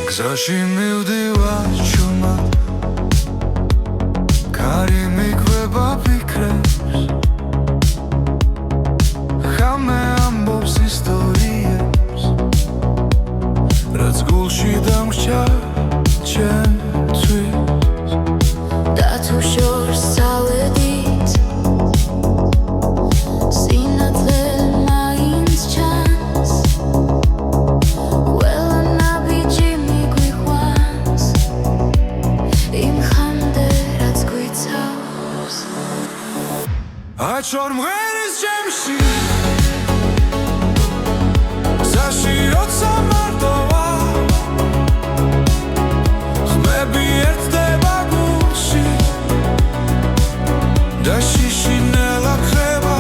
გზაში მივდივარ ჩუმად კარი მიგვება ფიქრებს ხამე ამბობს ისტორიებს რაც გულში დამრჩა ჩემთვის და თუ შორს წავედით სინათლე მაინც ჩანს ყველა ნაბიჯი მიგვიყვანს იმ ხამდე რაც გვიცავს აჩვარ მღერის ჩემში გზაში როცა მარტო ვარ ხმები ერთდება გულში და შიშინელა ხრება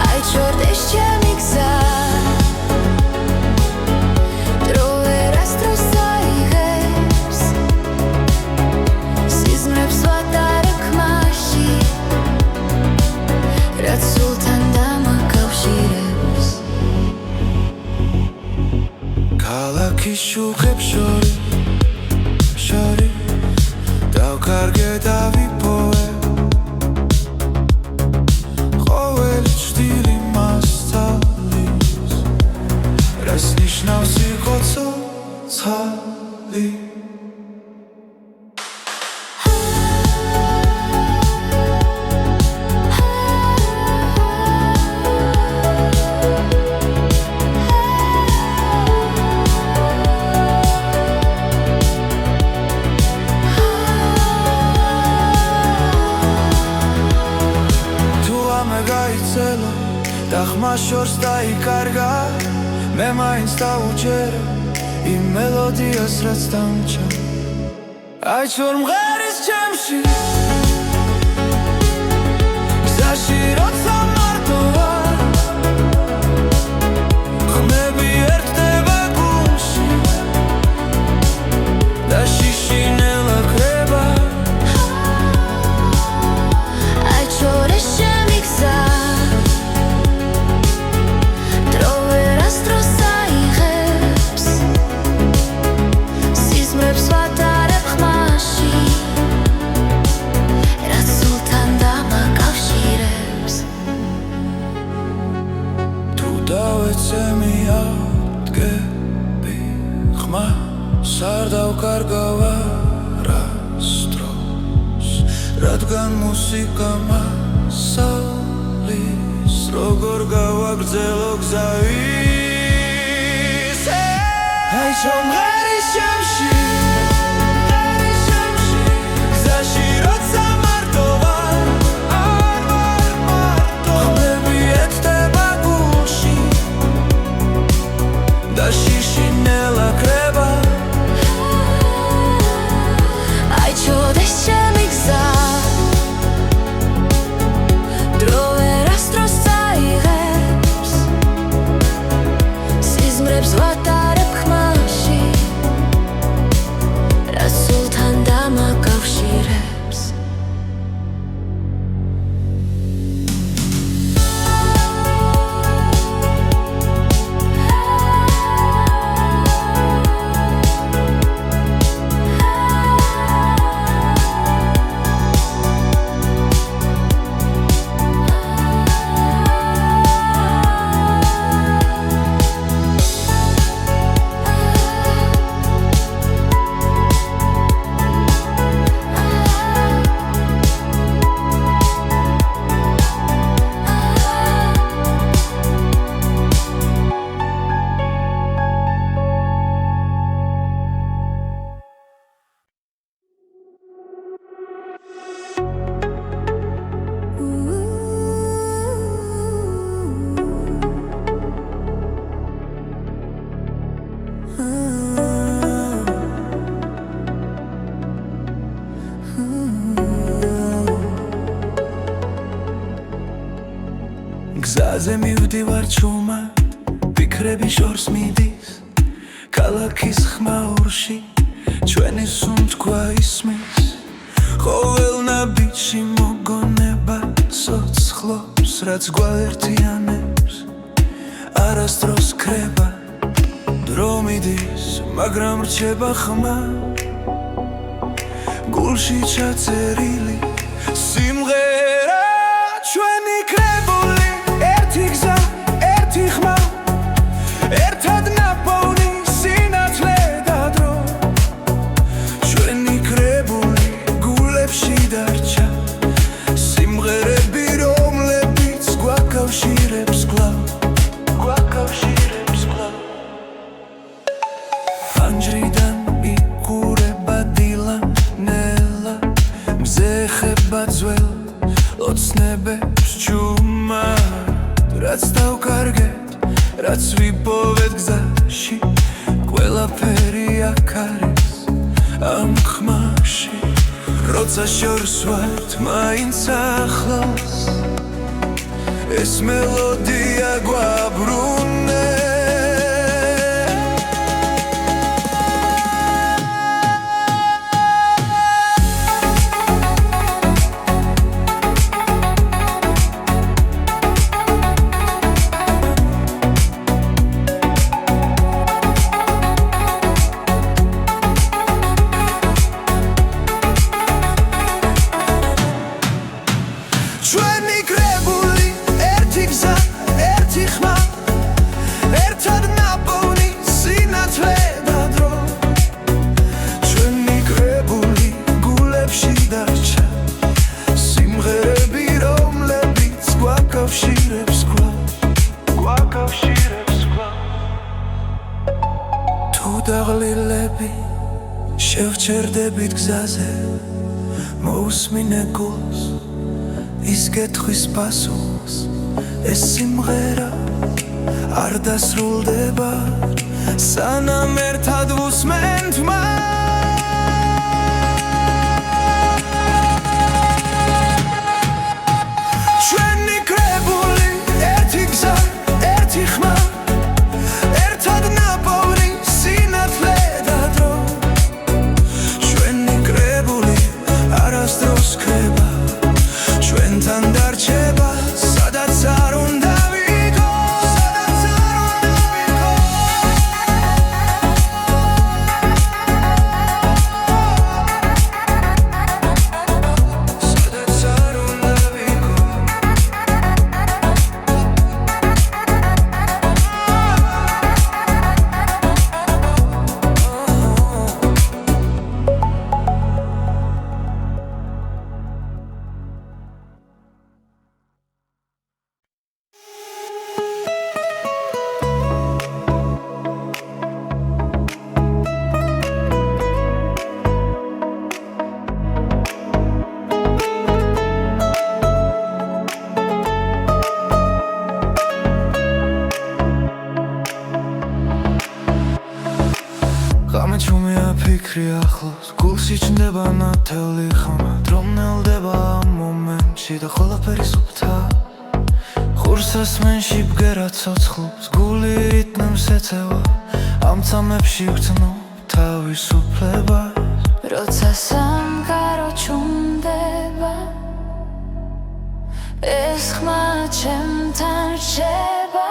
აიჩვენდეს ჩემი გზა დრო ვერასდროს აიღებს სიზმრებს ვატარებ ხმაში რაც სულთან დამაკავშირებს ქალაქის შუქებს შორის დავკარგე და ვიპოვე ყოველი ჭრილი მასწავლის რას ნიშნავს იყო ცოცხალი და ხმა შორს დაიკარგა მე მაინც დავუჯერე იმ მელოდიას რაც დამჭა აიჩვენ მღერის ჩემში გზაში როცა მარტო ვარ ხმები ერთდება გულში და შიშინელა ხრება აიჩვენდეს ჩემი გზა არ დავკარგავ არასდროს რადგან მუსიკა მასალის როგორ გავაგრძელო გზა ისე აიჩვენ მღერის ჩემში გზაში როცა მარტო ვარ ხმები ერთდება გულში და შიშინელა ხრება აიჩვენდეს ჩემი გზა დრო ვერასდროს აიღებს სიზმრებს ვატარებ ხმაში რაც სულთან დამაკავშირებს გზაზე მივდივარ ჩუმად ფიქრები შორს მიდის ქალაქის ხმაურში ჩვენი სუნთქვა ისმის ყოველ ნაბიჯში მოგონება სოცხლობს რაც გვაერთიანებს არასდროს ქრება დრო მაგრამ რჩება ხმა გულში ჩაწერილი სიმღერა ჩვენი კრებული ერთი გზა ერთი ხმა ერთად ნაპოვნი სინათლე და დრო ჩვენი კრებული გულებში დარჩა სიმღერები რომლებიც გვაკავშირებს კვლავ ფანჯრიდან იყურება დილა ნელა მზე ხება ძველ ოცნებებს ჩუმა რაც დავკარგეთ რაც ვიპოვეთ გზაში ყველაფერი აქ არის ამ ხმაში როცა შორს ვართ მაინც ახლოს ეს მელოდია გვაბრუნე ჩვენი კრებული ერთი გზა ერთი ხმა ერთად ნაპოვნი სინათლე და დრო ჩვენი კრებული გულებში დარჩა სიმღერები რომლებიც გვაკავშირებს კვლავ თუ დაღლილები შევჩერდებით გზაზე მოусმინე გულს ის გეთხვის პასუხს ეს სიმღერა არ დასრულდება სანამ ერთად ვუსმენთ ჩვენი კრებული ერთი გზა ერთი ხმა ერთად ნაპოვნი სინათლე და დრო ჩვენი კრებული არასდროს ქრება ჩვენთან დარჩება სადაც არ უნდა ვიქოს სადაც არ უნდა ღამე ჩუმია ფიქრი ახლოს გულში ჩნდება ნათელი ხმა დრო მნელდება ამ მომენტში და ყველაფერი სუფთა ხურს ასმენში ბგერა ცოცხლობს გული რიტმს ეწევა ამ წამებში ვგრძნობ თავისუფლებას როცა სამყარო ჩუმდება ეს ხმა ჩემთან რჩება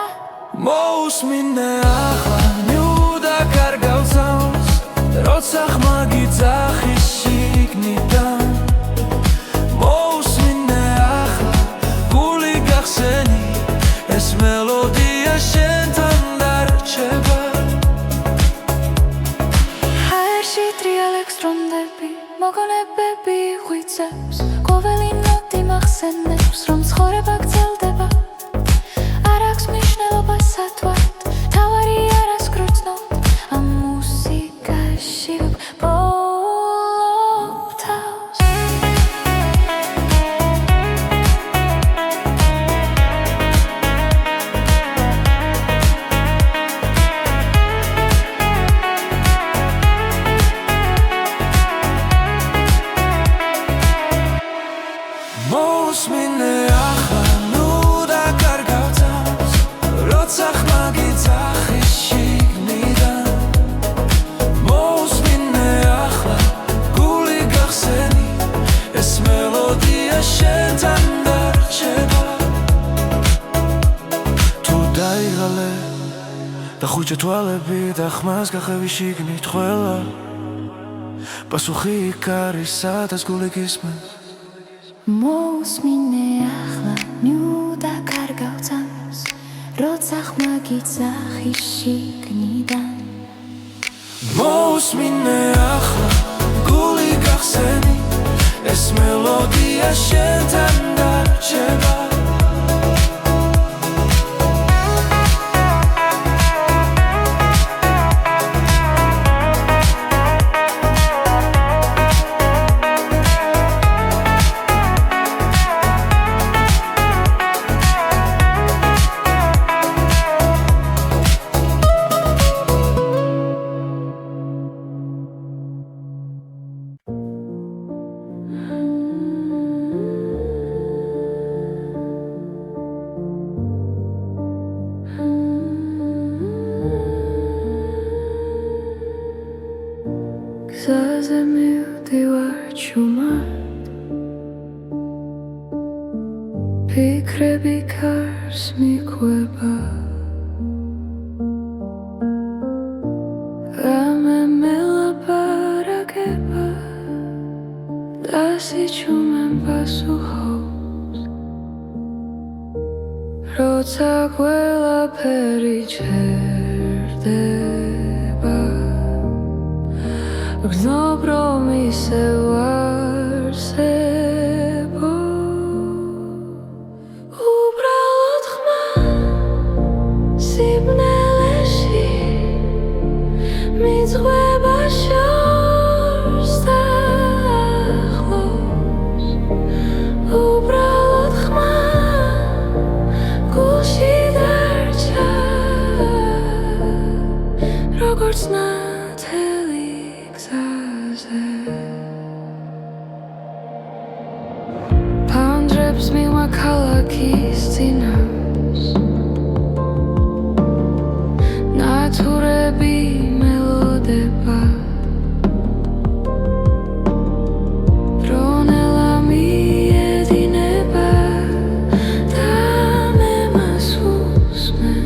მოусმინე ახლა ნიუდა კარგავწავს როცა ხმა გიძახის შიგნიდან მოусმინე ახლა გული გახსენი ეს მელოდია შენთან დარჩება ჰაერში ტრიალ ელექტრონები მოგონებები ღვიძლებს ყოველი ნოტი მახსენებს რომ ცხოვრება გრძელდება არ აქვს მნიშვნელობა სათვალთ თავარი არას გრძნობ ამ მუსიკაში ვბოლობ თავს მოусმინე ახლა ნუდა კარგავწავს როცა ხმა გიძახის შიგნიდან მოусმინე ახლა გული გახსენი ეს მელოდია შენთან დარჩება თუ დაიღალე და ხუჭა თვალები და ხმას გახევი შიგნით ყველა პასუხი იქ არის სადაც გული გისმენს მოусმინე ახლა ნუ და კარგავ წამს როცა ხმა გიძახი შიგნიდან მოусმინე ახლა გული გახსენი ეს მელოდია შენთან დარჩება გზაზე მივდივარ ჩუმად ფიქრები კარს მიყვება რამე მელაპარაკება და სიჩუმემ პასუხობს როცა ყველაფერი ჩერდება გრძნობ რომ ისევ არსებო უბრალოდ ხმა სიბნელეში მიძღვება შორს და ახლოს უბრალოდ ხმა გულში დარჩა როგორც ნათელი ფანჯრებს მივა ქალაქის წინავს ნათურები მელოდება დრონელა მიედინება და მე მას უსმენ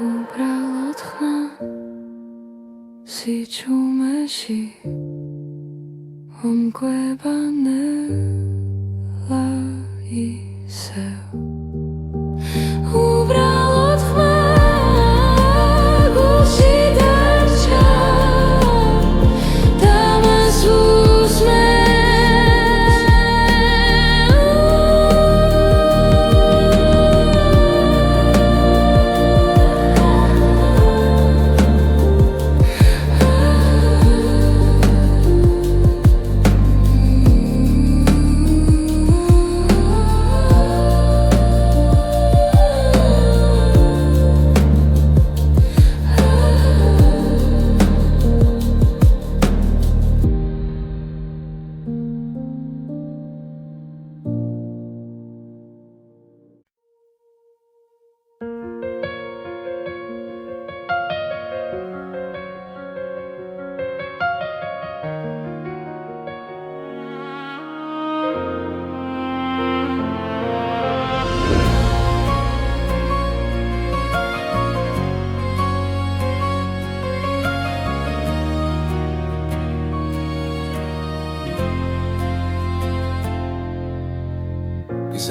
უბრალოდ ხმა სიჩუმეში ომკვება ნელა ისევ უბრალოდ ხმა გულში დარჩა და მას უსმენ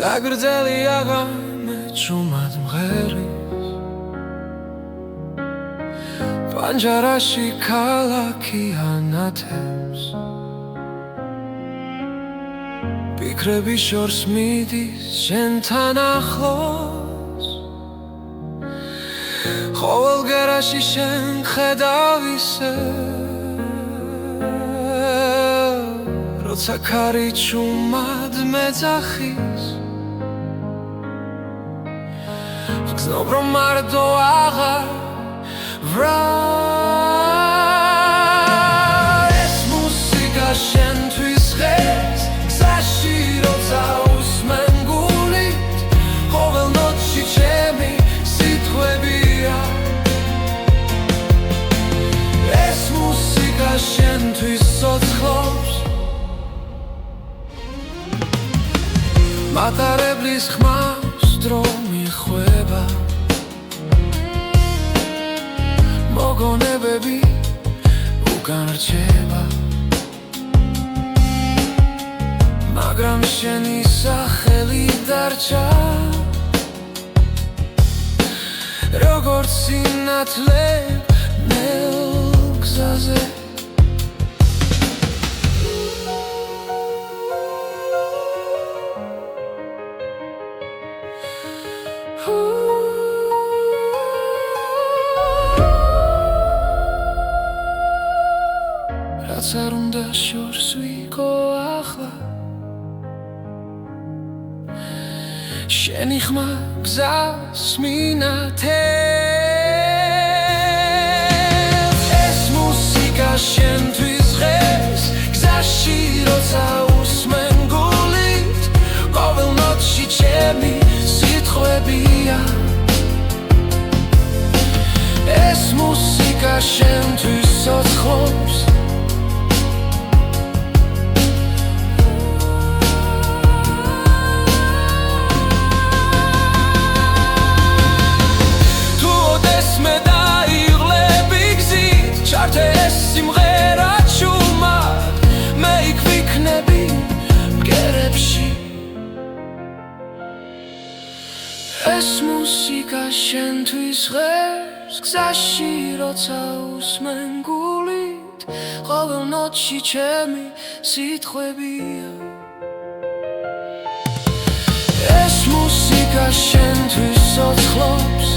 ზაგრძელი აღამე ჭუმად მღერის პანჯარაში ქალაქი ანათებს ფიქრები შორს მიდის შენთან ახლოს ყოველ გერაში შენ ხედავ ისე როცა ქარი ჭუმად მეძახის გზნობ რომ მარტო აღარ ვრა ეს მუსიკა შენთვის ღერს გზაში როცა უსმენ გულით ყოველ ნოტში ჩემი სიტყვებია ეს მუსიკა შენთვის ცოცხლობს მატარებლის ხმავს დრო მიხვება მოგონებები უკან რჩება მაგრამ შენი სახელი დარჩა როგორც სინათლე ნელ გზაზე რაც არ უნდა შორს ვიყო ახლა შენი ხმა გზას მინათებს ეს მუსიკა შენთვის ღერს გზაში როცა უსმენ გულით ყოველ ნოტში ჩემი სიტყვებია ეს მუსიკა შენთვის ცოცხლობს ჩართე ეს სიმღერა ჭუმად მე იქ ვიქნები მგერებში ეს მუსიკა შენთვის ღერს გზაში როცა უსმენ გულით ყოველ ნოტში ჩემი სიტყვებია ეს მუსიკა შენთვის ცოცხლობს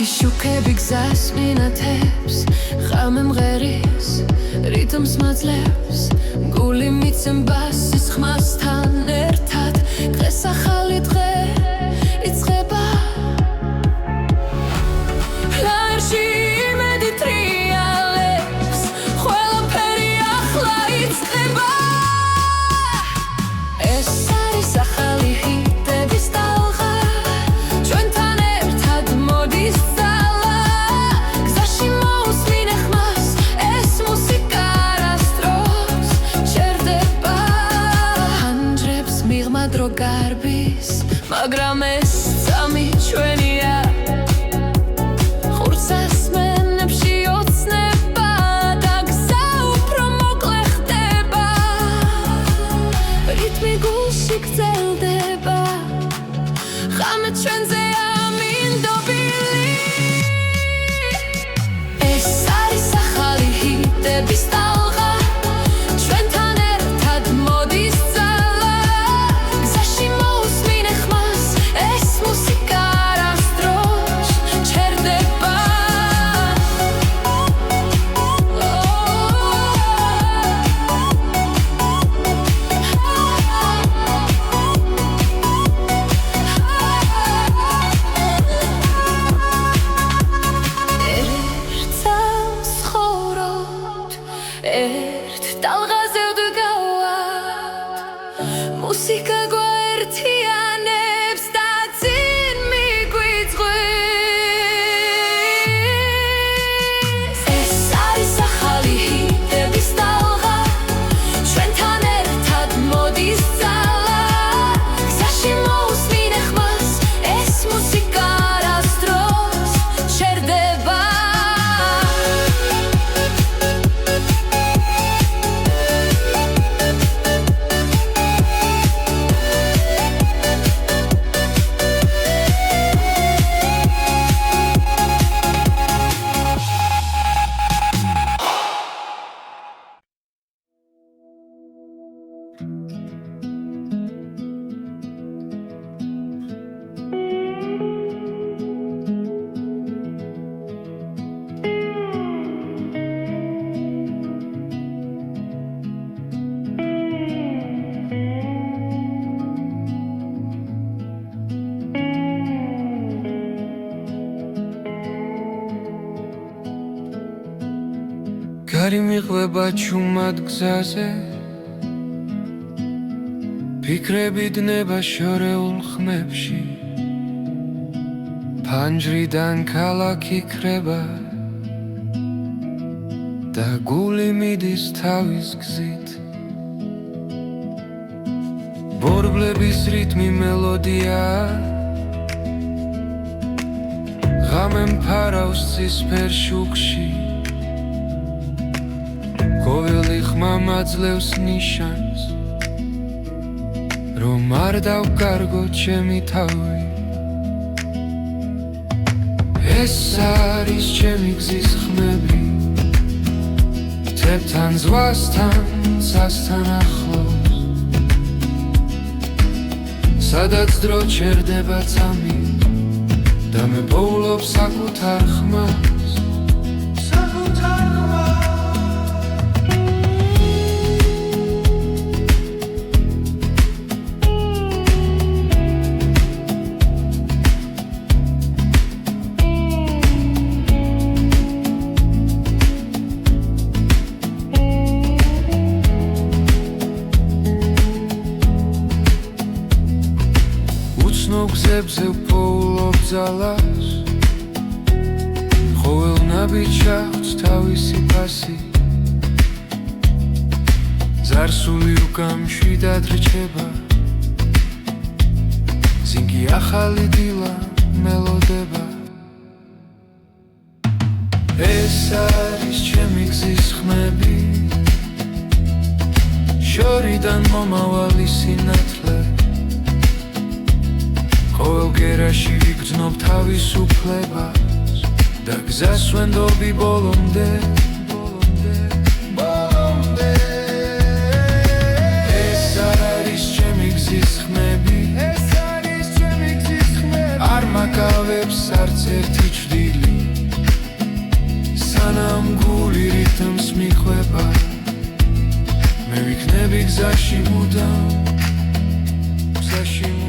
შუქები გზას მინათებს ღამე მღერის რიტმს მაძლევს გული მიცემბას ის ხმასთან ერთად დღეს ახალი დღე იწყება ლაერში იმედი ტრიალებს ყველაფერი ახლა იწყება ეს არის ახალი ჰიტების ტალღა ჩვენთან ერთად მოდის დრო გარბის მაგრამ ეს წამი ჩვენია ხურს ასმენებში ოცნება და გზა უფრო მოკლე ხდება რიტმი გულში გრძელდება ჩვენზე ამინდობილი ეს არის ახალი ჰიტების ტალღა ჩვენთან ერთად მოდის ძალა გზაში მოусმინე ხმას ეს მუსიკა არასდროს ჩერდება ერთ ტალღაზე ვდგავართ მუსიკა გვაერთიანებს და წინ მიგვიწვევს ეს არის ახალი ჰიტების ტალღა ჩვენთან ერთად მოდის ძალა გზაში მოусმინე ხმას ეს მუსიკა არასდროს ჩერდება გარი მიყვება ჩუმად გზაზე ფიქრები დნება შორეულ ხმებში ფანჯრიდან ქალაქი ქრება და გული მიდის თავის გზით ბორბლების რიტმი მელოდია ღამე მფარავს ცისფერ შუქში ყოველი ხმა მაძლევს ნიშანს რომ არ დავკარგო ჩემი თავი ეს არის ჩემი გზის ხმები თებთან ზღვასთან სასთან ახლოს სადაც დრო ჩერდება წამი და მე პოულობ საკუთარ ხმას გზებზე ვპოულობ ძალას ყოველ ნაბიჯს აქვს თავისი ფასი ზარსული უკამშვიდად რჩება ზინგი ახალი დილა მელოდება ეს არის ჩემი გზის ხმები შორიდან მომავალი სინათლე ყოველ გერაში ვიგრძნობ თავისუფლებას და გზას ვენდობი ბოლომდე ეს არის ჩემი გზის ხმები არ მაკავებს არც ერთი ჭრილი სანამ გული რითმს მიყვება მე ვიქნები გზაში მუდამ გზაში მუდამ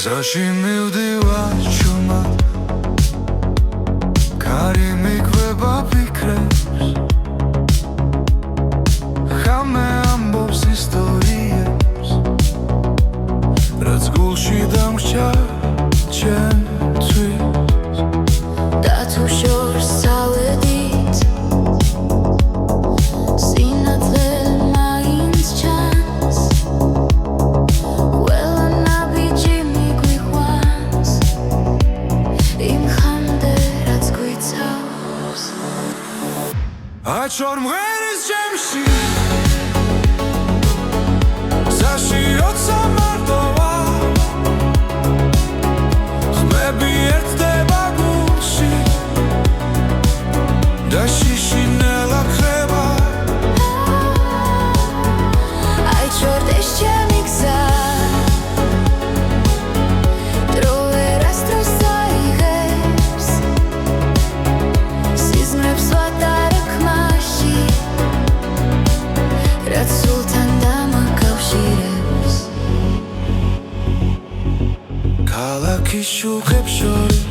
გზაში მივდივარ ჩუმად კარი მიკვება ფიქრებს ხამე ამბობს ისტორიებს რაც გულში დამრჩა ჩემთვის და თუ შორს ავედით სინათლე მაინც ჩანს ყველა ნაბიჯი მიგვიყვანს იმ ხამდე რაც გვიცავს აჩვარ მღერის ჩემში გზაში როცა მარტოა ხმები ერთდება გულში და შიშინელა ხება აიჩვენდეს ჩემი გზა დრო ვერასდროს აიღებს სიზმრებს ვატარებ ხმაში რაც სულთან დამაკავშირებს ქალაქის შუხებს შორის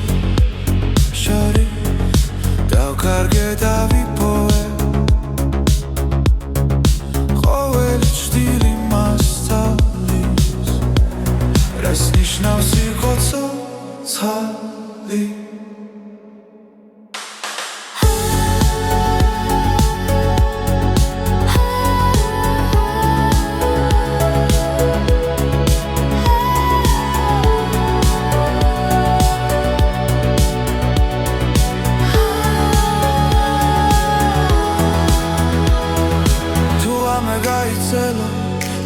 დავკარგე და ვიპოვე ყოველი ჭრილი მასწავლის რას ნიშნავს იყო ცოცხალი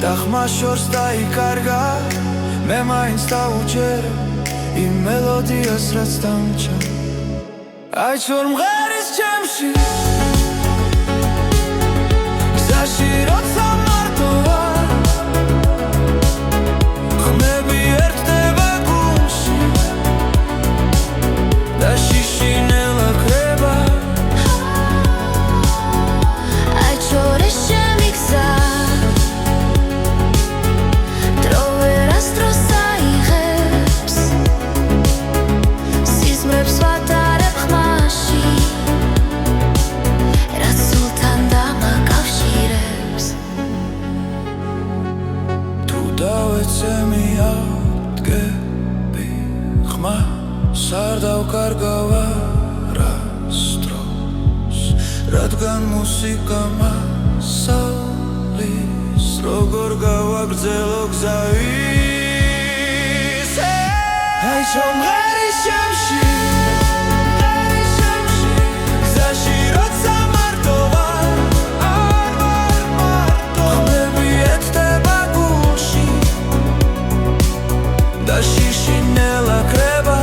და ხმა შორს დაიკარგა მე მაინც დავუჯერე იმ მელოდიას რაც დამჭა აიჩვარ მღერის ჩემში გზაში როცა მარტოა ხმები ერთდება გულში და შიშინელა ხება აიჩვენდეს ჩემი გზა არ დავკარგავ არასდროს რადგან მუსიკა მასალის როგორ გავაგრძელო გზა ისე აიჩვარ მღერის ჩემში გზაში როცა მარტოა არ ვარ მარტო ხმები ერთდება გულში და შიშინელა ხება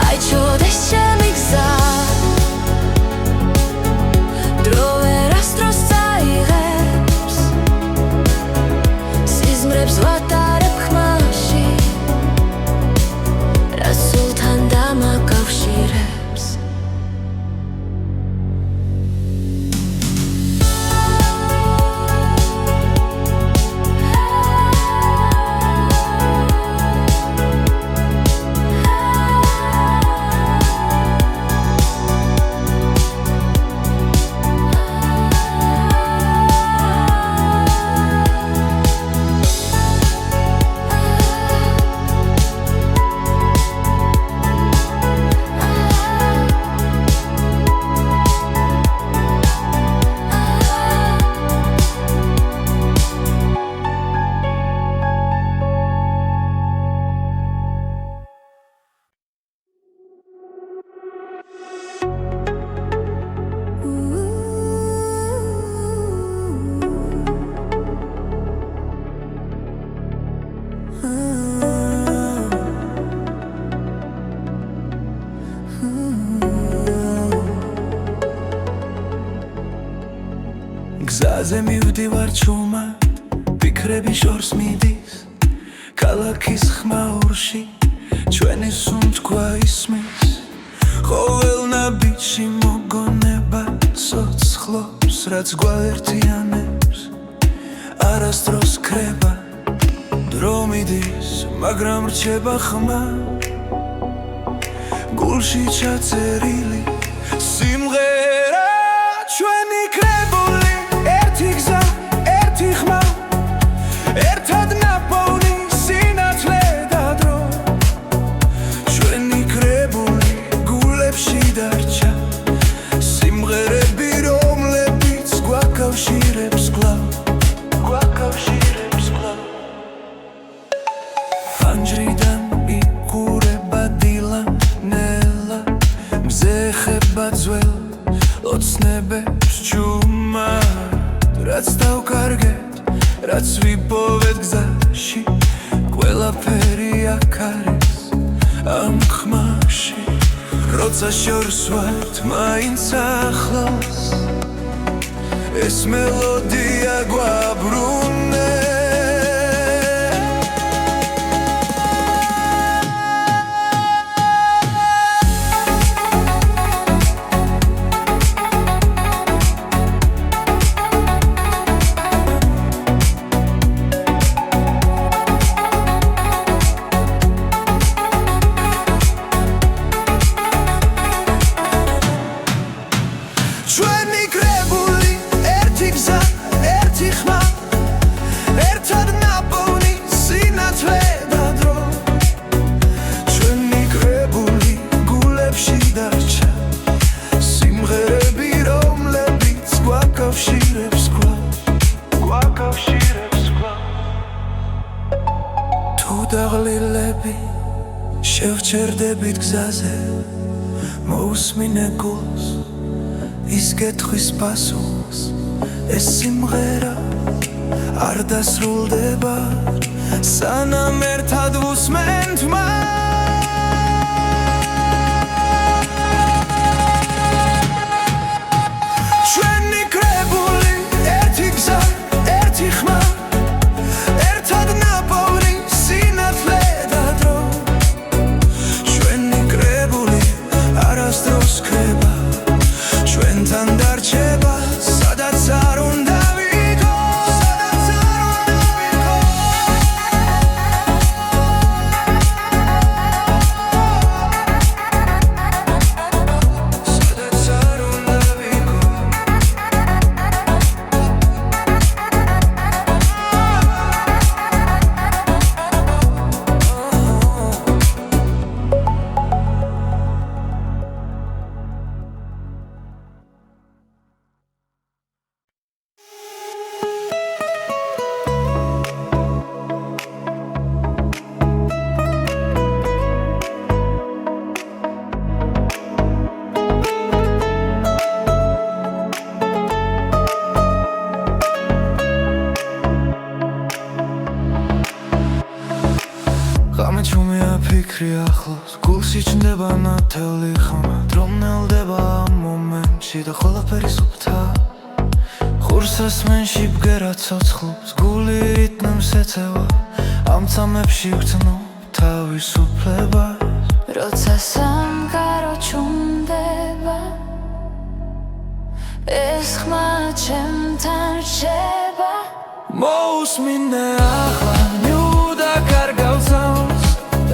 აიჩვენდეს ჩემი გზა დრო ვერასდროს აიღებს სიზმრებს ვატარებ ხმაში რაც სულთან დამაკავშირებს გზაზე მივდივარ ჩუმად ფიქრები შორს მიდის ქალაქის ხმაურში ჩვენი სუნთქვა ისმის ყოველ ნაბიჯში მოგონება სოცხლობს რაც გვაერთიანებს არასდროს ქრება დრო მიდის, მაგრამ რჩება ხმა გულში ჩაწერილი სიმღერა ჩვენი კრებული ერთი გზა, ერთი ხმა ერთად ნაპოვნი სინათლე და დრო ჩვენი კრებული გულებში დარჩა სიმღერები რომლებიც გვაკავშირებს კვლავ ფანჯრიდან იყურება დილა ნელა მზე ხება ძველ ოცნებებს ჩუმა რაც დავკარგეთ რაც ვიპოვეთ გზაში ყველაფერი აქ არის ამ ხმაში როცა შორს ვართ მაინც ახლოს ეს მელოდია გვაბრუნე ჩვენი კრებული ერთი გზა, ერთი ხმა ერთად ნაპოვნი სინათლე და დრო ჩვენი კრებული გულებში დარჩა სიმღერები რომლებიც გვაკავშირებს კვლავ თუ დაღლილები შევჩერდებით გზაზე მოусმინე გულს ის კითხვის პასუხს ეს სიმღერა არ დასრულდება სანამ ერთად ვუსმენთ ჩვენი კრებული ერთი გზა, ერთი ხმა ერთად ნაპოვნი სინათლე და დრო ჩვენი კრებული არასდროს ქრება ჩვენთან დარჩება სადაც არ უნდა ვიყოს სადაც არ უნდა ღამე ჩუმია ფიქრი ახლოს გულში ჩნდება ნათელი ხმა დრო ნელდება ამ მომენტში და ყველაფერი სუფთა ხურს ასმენში ბგერა ცოცხლობს გული რიტმს ეწევა ამ წამებში ვგრძნობ თავისუფლებას როცა სამყარო ჩუმდება ეს ხმა ჩემთან რჩება მოусმინე ახლა ნიუდა კარგავსავს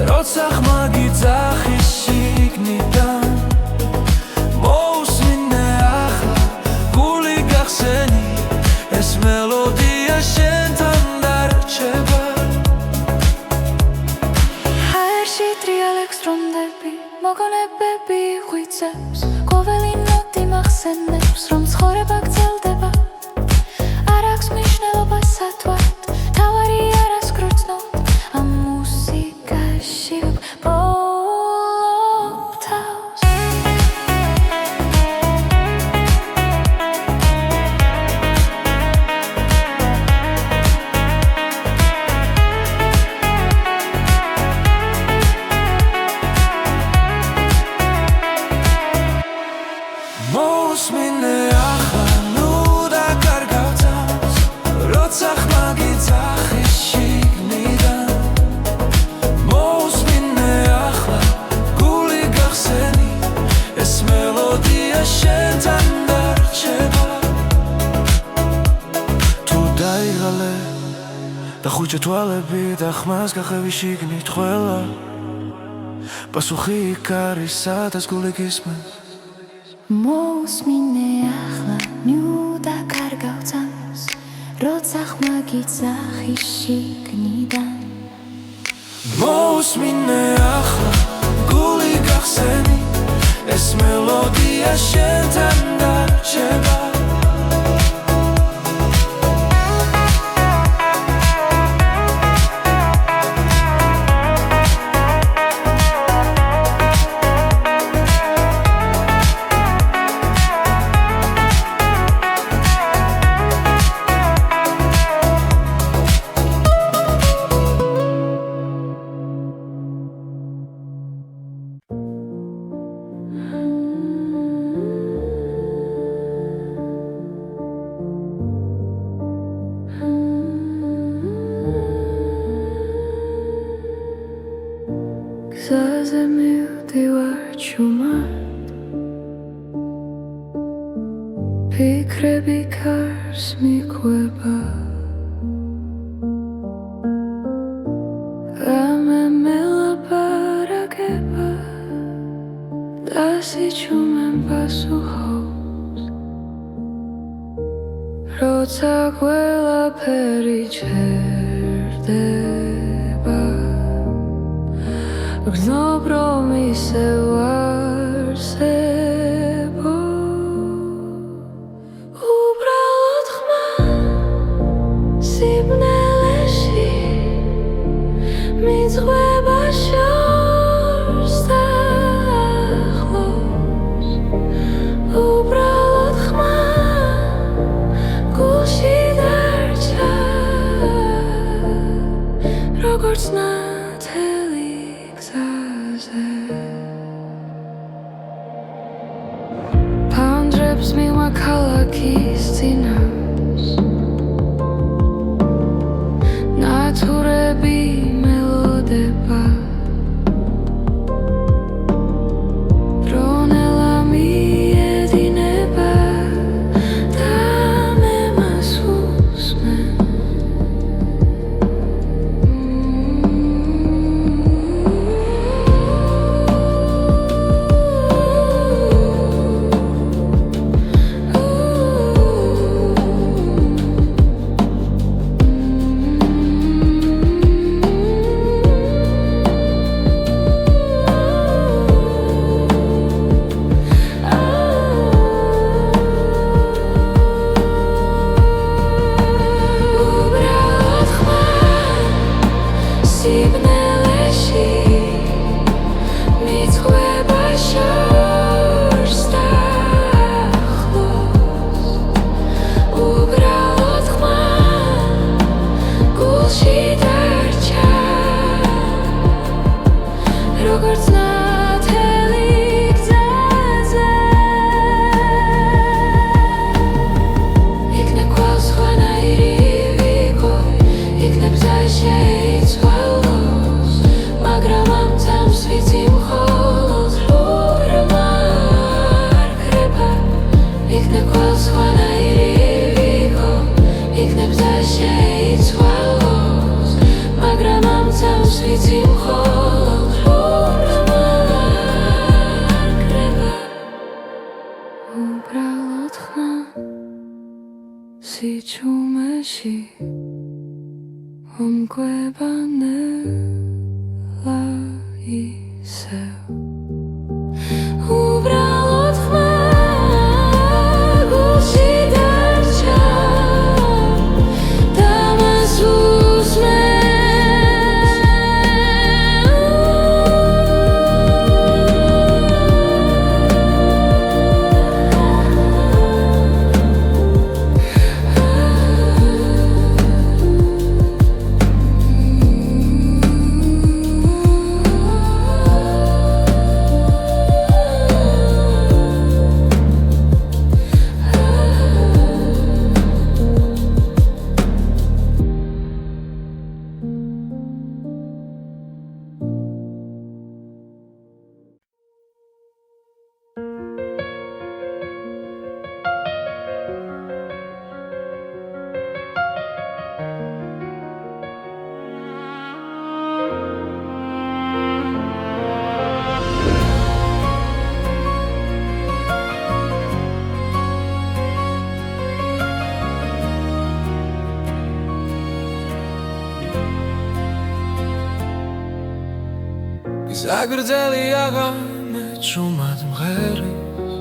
როცა ხმა გიძახის შიგნიდან მოусმინე ახლა გული გახსენი ეს მელოდია შენთან დარჩება ჰაერში ტრიალებს დრონდები მოგონებები ღვიძლებს ყოველი ნოტი მახსენებს რომ ცხოვრება გრძელდება არ აქვს მნიშვნელობა სათვალთ თავარი არას გრძნობ ამ მუსიკაში ვგბოლობ თავს მოусმინე ახლა ნუდა კარგავსავს როცა ხმა გიძახის შიგნიდან მოусმინე ახლა გული გახსენი ეს მელოდია შენთან დარჩება თუ დაიღალე და ხუჭა თვალები და ხმას გახევი შიგნით ყველა პასუხი იქ არის სადაც გული გისმენს მოусმინე ახლა ნიუდა კარგავცანს როცა ხმა გიცახი შიგნიდან მოусმინე ახლა გული გახსენი ეს მელოდია შენთან დარჩება გზაზე მივდივარ ჩუმად ფიქრები კარს მიყვება რამე მელაპარაკება და სიჩუმემ პასუხობს როცა ყველაფერი ჩერდება გრძნობ რომ ისევ არსებო უბრალოდ ხმა სიბნელეში მიძღვება შორს და ახლოს უბრალოდ ხმა გულში დარჩა როგორც ნათელი ფანჯრებს მივა ქალაქის წინავს ნათურები მელოდება დრონელა მიედინება და მე მას უსმენ უბრალოდ ხმა სიჩუმეში ომკვება ნელა ისევ უბრალოდ ხმა გულში დარჩა და მას უსმენ გაგრძელი აღამე ჭუმად მღერის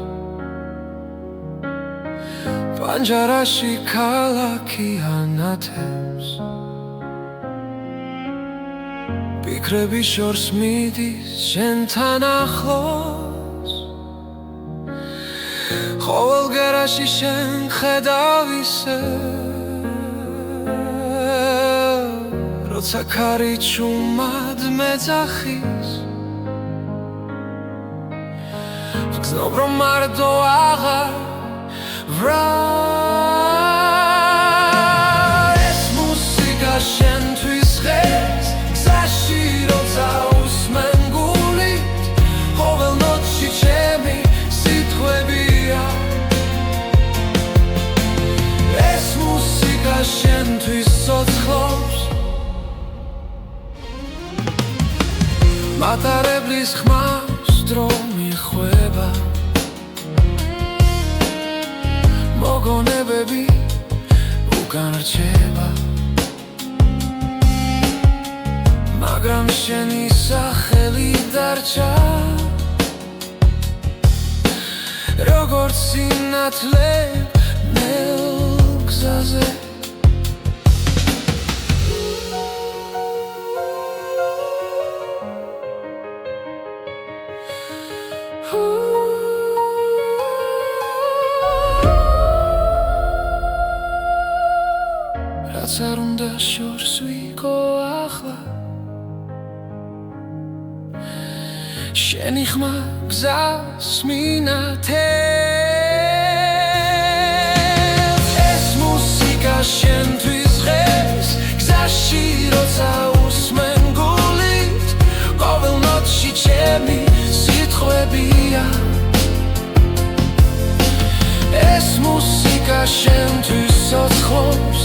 პანჯარაში ქალაქი ანათებს ფიქრები შორს მიდის შენთან ახლოს ყოველ გერაში შენ ხედავ ისე როცა ქარი ჭუმად მეძახის ვგზნობ რომ მარტო აღარ ეს მუსიკა შენთვის ღერს გზაში როცა უსმენ გულით ყოველ ნოტში ჩემი სიტყვებია ეს მუსიკა შენთვის ცოცხლობს მატარებლის ხმავს დრო მიხვება მოგონებები უკან რჩება მაგრამ შენი სახელი დარჩა როგორც სინათლე ნელ გზაზე რაც არ უნდა შორს ვიყო ახლა შენი ხმა გზას მინათებს ეს მუსიკა შენთვის ღერს გზაში როცა უსმენ გულით ყოველ ნოტში ჩემი სიტყვებია ეს მუსიკა შენთვის ცოცხლობს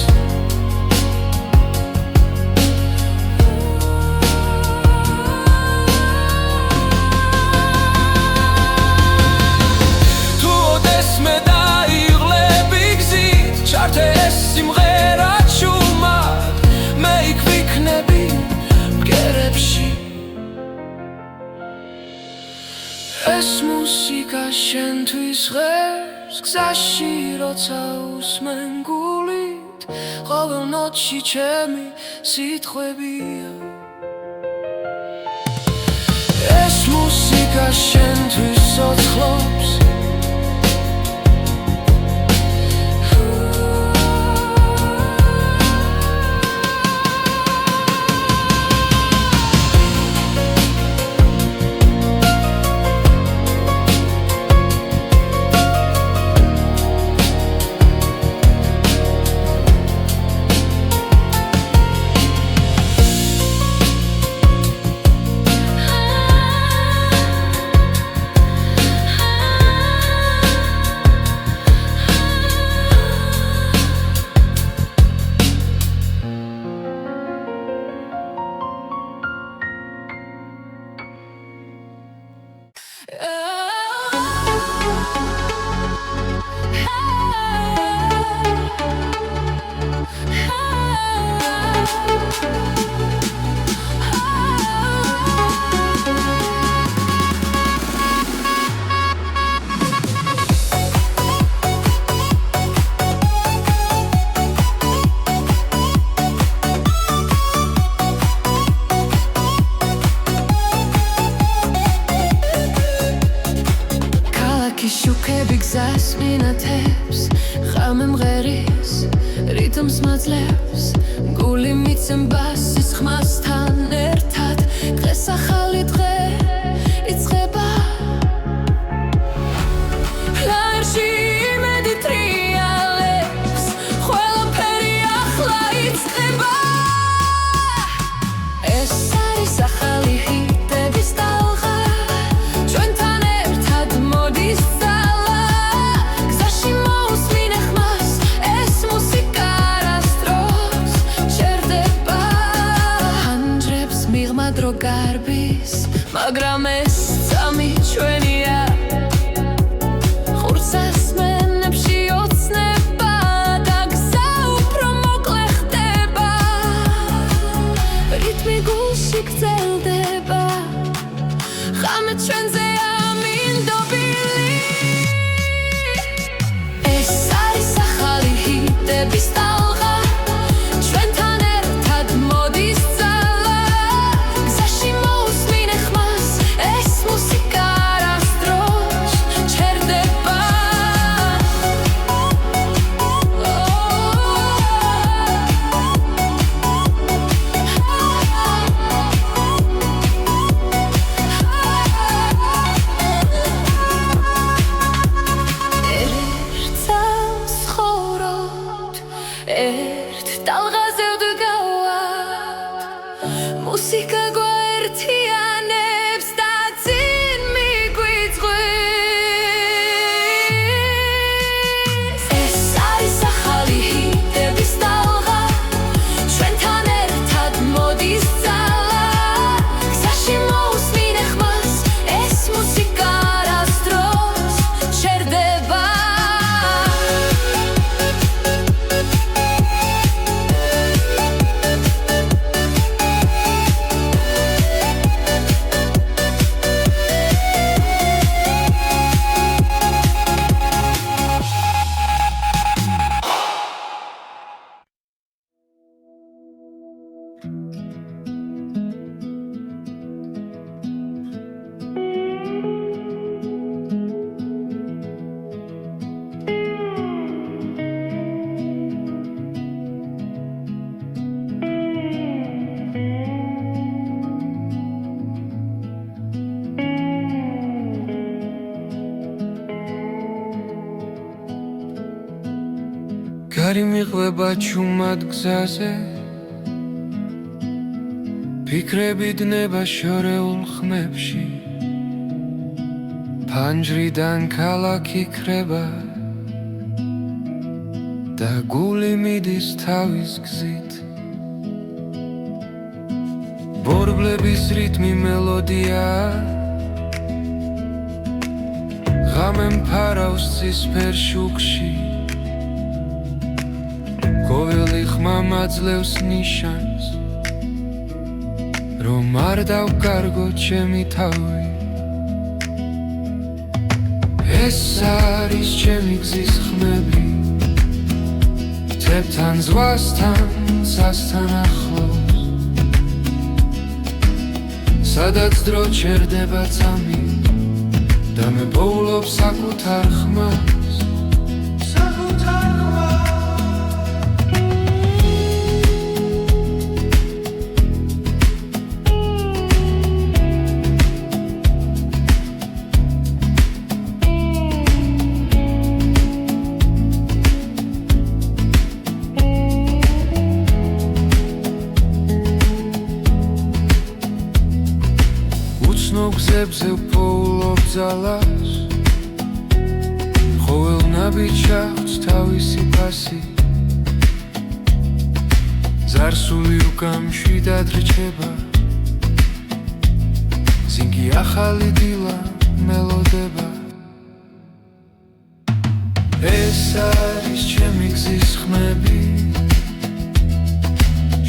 ეს სიმღერა ჭუმად მე იქ ვიქნები ბგერებში ეს მუსიკა შენთვის ღერს გზაში როცა უსმენ გულით ყოველ ნოტში ჩემი სიტყვებია ეს მუსიკა შენთვის ცოცხლობს შუქები გზას მინათებს ღამე მღერის რიტმს მაძლევს გული მიცემ ბასის ხმასთან ერთად დღეს ახალი დღე იწყება ლაერში იმედი ტრიალებს ყველაფერი ახლა იწყება ეს არის ახალი ჰიტების ტალღა ჩვენთან ერთად მოდის დრო გარბის გზარი მიყვება ჩუმად გზაზე ფიქრები დნება შორეულ ხმებში ფანჯრიდან ქალაქი ქრება და გული მიდის თავის გზით ბორბლების რიტმი მელოდია ღამე მფარავს ცისფერ შუქში ყოველი ხმა მაძლევს ნიშანს რომ არ დავკარგო ჩემი თავი ეს არის ჩემი გზის ხმები თებთან ზღვასთან სასთან ახლოს სადაც დრო ჩერდება წამი და მე პოულობ საკუთარ ხმას გზებზე ვპოულობ ძალას ყოველ ნაბიჯს აქვს თავისი ფასი ზარსული უკამში დადრჩება ზინგი ახალი დილა მელოდება ეს არის ჩემი გზის ხმები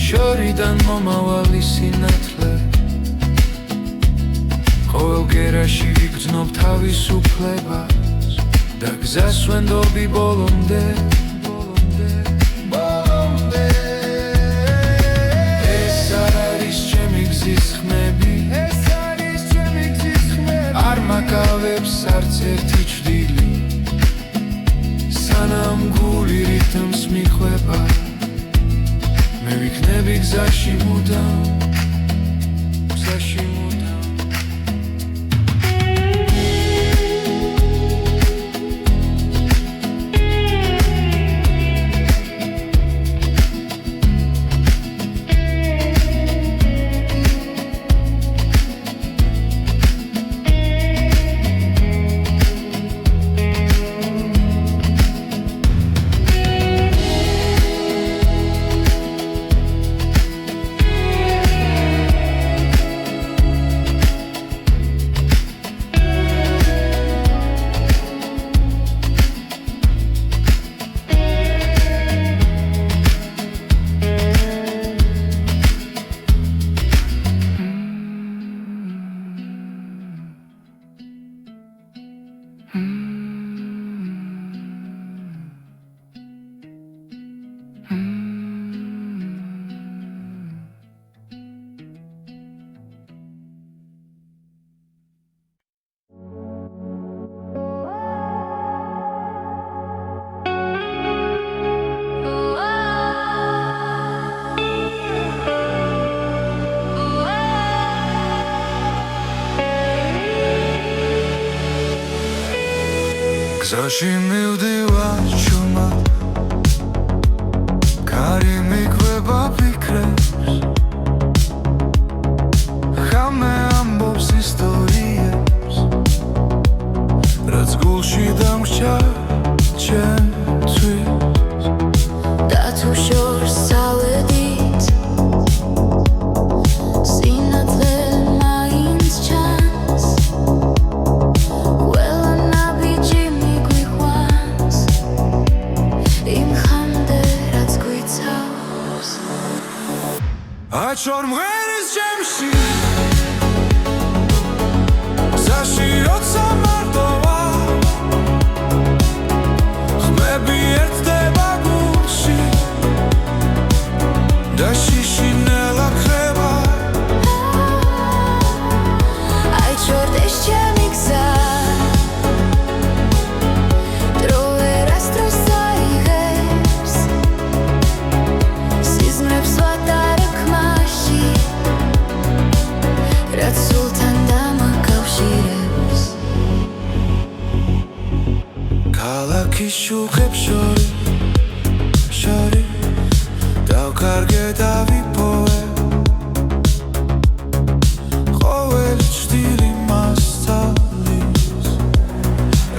შორიდან მომავალი სინათლე ყოველ გერაში ვიგრძნობ თავისუფლებას და გზას ვენდობი ბოლომდე ეს არის ჩემი გზის ხმები არ მაკავებს არც ერთი ჩრდილი სანამ გული რითმს მიხვება მე ვიქნები გზაში მუდამ გზაში მივდივარ ჩუმად კარი მიგვება ფიქრებს ხამე ამბობს ისტორიებს რაც გულში დამრჩა ჩემთვის და თუ შორს წავედით სინათლე მაინც ჩანს აჩორ მღერის ჩემში გზაში როცა მარტოა ხმები ერთდება გულში და შიშინელა ქრება აჩორ ეს ჩემი გზა დრო ვერასდროს აიღებს სიზმრებს ვატარებ რაც სულთან დამაკავშირებს ქალაქის შუქებს შორის ჩარი დავკარგე და ვიპოვე ყოველი ჭდილი მასწავლის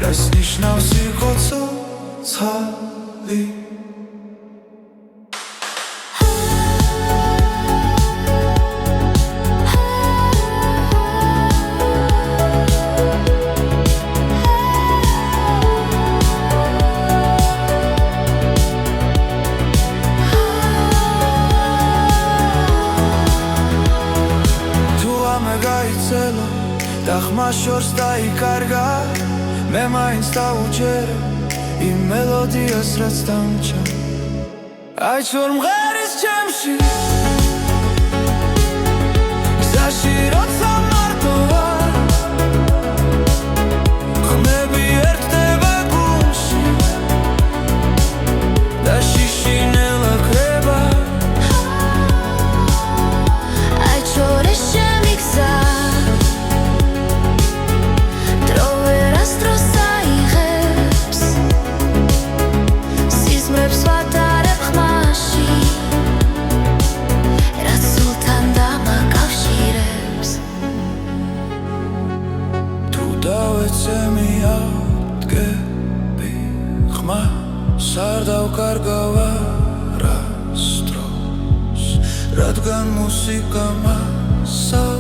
რას ნიშნავს იყო ცოცხალი და ხმა შორს დაიკარგა მე მაინც დავუჯერე იმ მელოდიას რაც დამჭა აი ჩორ მღერის ჩემში გზაში როცა მარტო ვარ ხმები ერთდება გულში და შიშინელა ქრება აი ჩორ ეს ჩემი გზა არ დავკარგავ არასდროს რადგან მუსიკა მასალის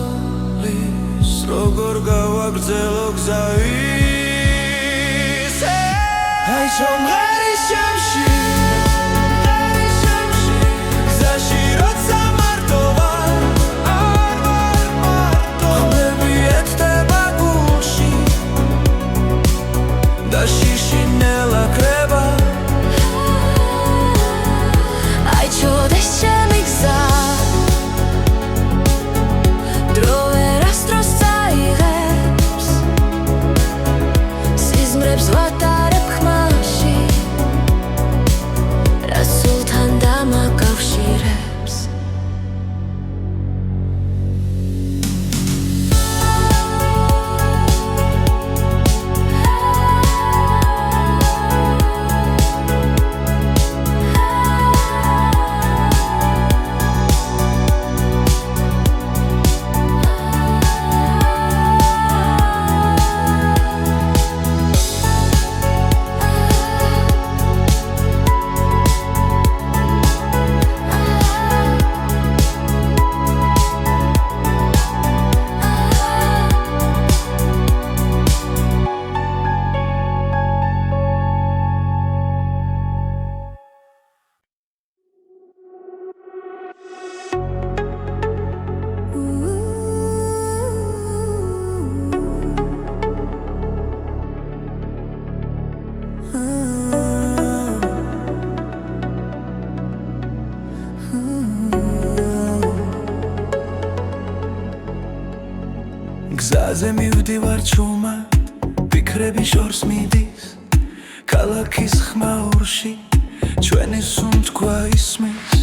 როგორ გავაგრძელო გზა ისე აი ჩომღერის ჩემში გზაში როცა მარტო ვარ არ ვარ მარტო ხმები ერთდება გულში და შიშინელა ქრება ჩოდეს ჩემი გზა დრო ვერასდროს წაიღებს სიზმრებს ვატარებ ხმაში რაც სულთან დამაკავშირებს გზაზე მივდივარ ჩუმად ფიქრები შორს მიდის ქალაქის ხმაურში ჩვენი სუნთქვა ისმის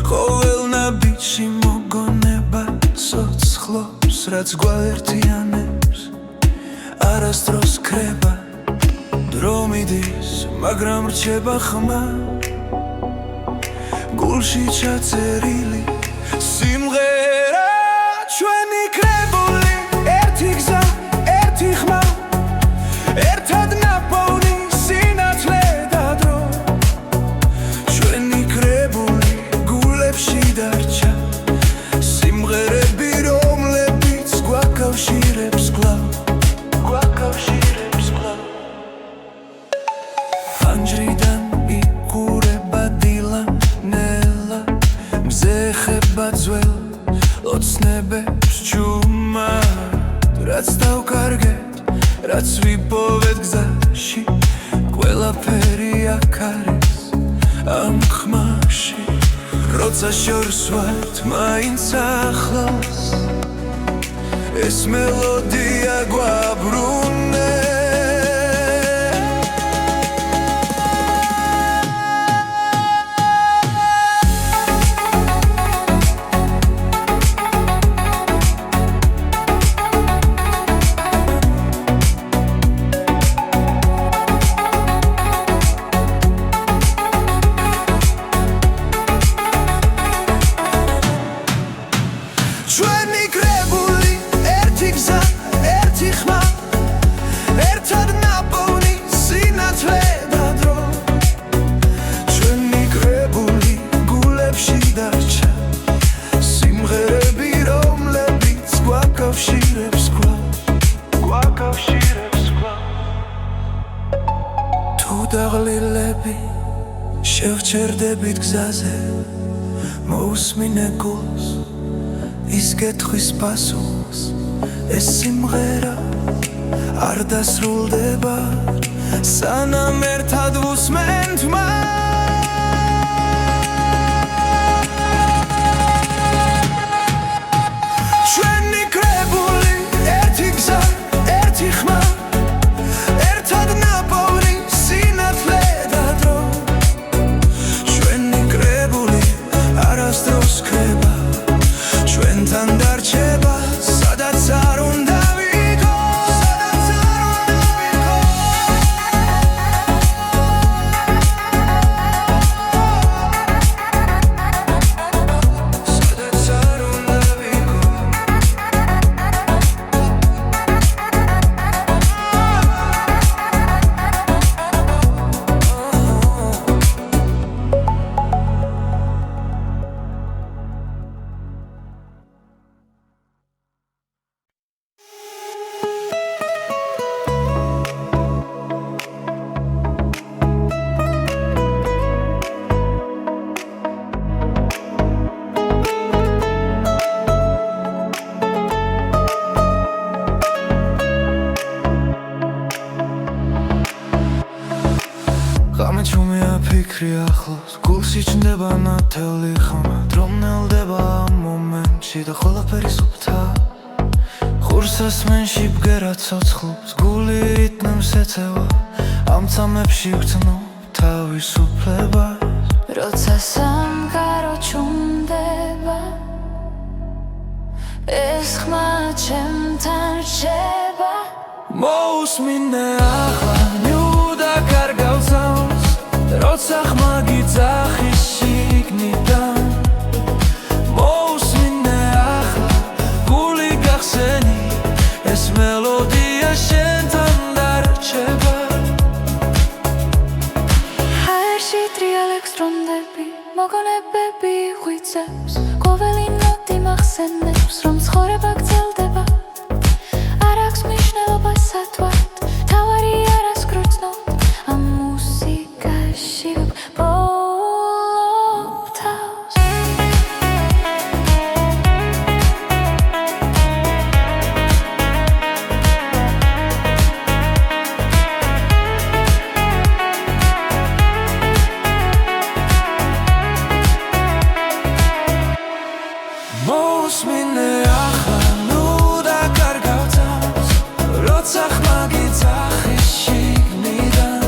ყოველ ნაბიჯში მოგონება სოცხლობს რაც გვაერთიანებს არასდროს ქრება დრო მიდის მაგრამ რჩება ხმა გულში ჩაწერილი სიმღერა ჩვენი კრებული ერთი გზა ერთი ხმა ერთად ნაპოვნი სინათლე და დრო ჩვენი კრებული გულებში დარჩა სიმღერები რომლებიც გვაკავშირებს კვლავ ფანჯრიდან იყურება დილანელა მზე ხება ძველ ოცნებებს ჩუმად რაც დავკარგეთ რაც ვიპოვეთ გზაში ყველაფერი აქ არის ამ ხმაში როცა შორს ვართ მაინც ახლოს ეს მელოდია გვაბრუნებს გუდაღლილები შევჩერდებით გზაზე მოусმინე გულს ის გეთხვის პასუხს ეს სიმღერა არ დასრულდება სანამ ერთად ვუსმენთ ჩვენი კრებული ერთი გზა ერთი ხმა ერთად ნაპოვნი სინათლე და დრო ჩვენი კრებული არასდროს ქრება ჩვენთან დარჩება სადაც არ უნდა ღამე ჩუმია ფიქრი ახლოს გულში ჩნდება ნათელი ხმა დრომნელდება ამ მომენტში და ყველაფერი სუფთა ხურს ასმენში ბგერა ცოცხლობს გული რიტმს ეწევა ამ წამებში ვგრძნობ თავისუფლებას როცა სამყარო ჩუმდება ეს ხმა ჩემთან რჩება მოусმინე ახლა ნიუდა კარგავსავს როცა ხმა გიძახის შიგნიდან მოусმინე ახლა გული გახსენი ეს მელოდია შენთან დარჩება ჰაერში ტრიალებს დრომდები მოგონებები ღვიძლებს ყოველი ნოტი მახსენებს რომ ცხოვრება გრძელდება არ აქვს მნიშვნელობა სათვალთ თავარი არას გრძნობ ამ მუსიკაში ვბოლობ თავს მოусმინე ახლა ნუდა კარგავსავს როცა ხმა გიძახის შიგნიდან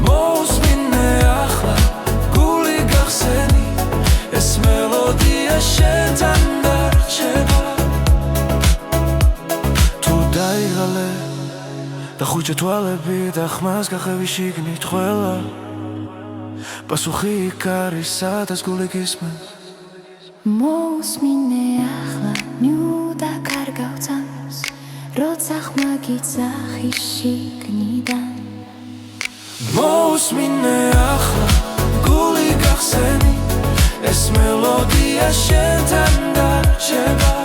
მოусმინე ახლა გული გახსენი ეს მელოდია შენთან დარჩება თუ დაიღალე და ხუჭე თვალები და ხმას გახევი შიგნით ყველა პასუხი იქ არის სადაც გული გისმენს მოусმინე ახლა ნიუდა კარგავსავს როცა ხმა გიძახის შიგნიდან მოусმინე ახლა გული გახსენი ეს მელოდია შენთან დარჩება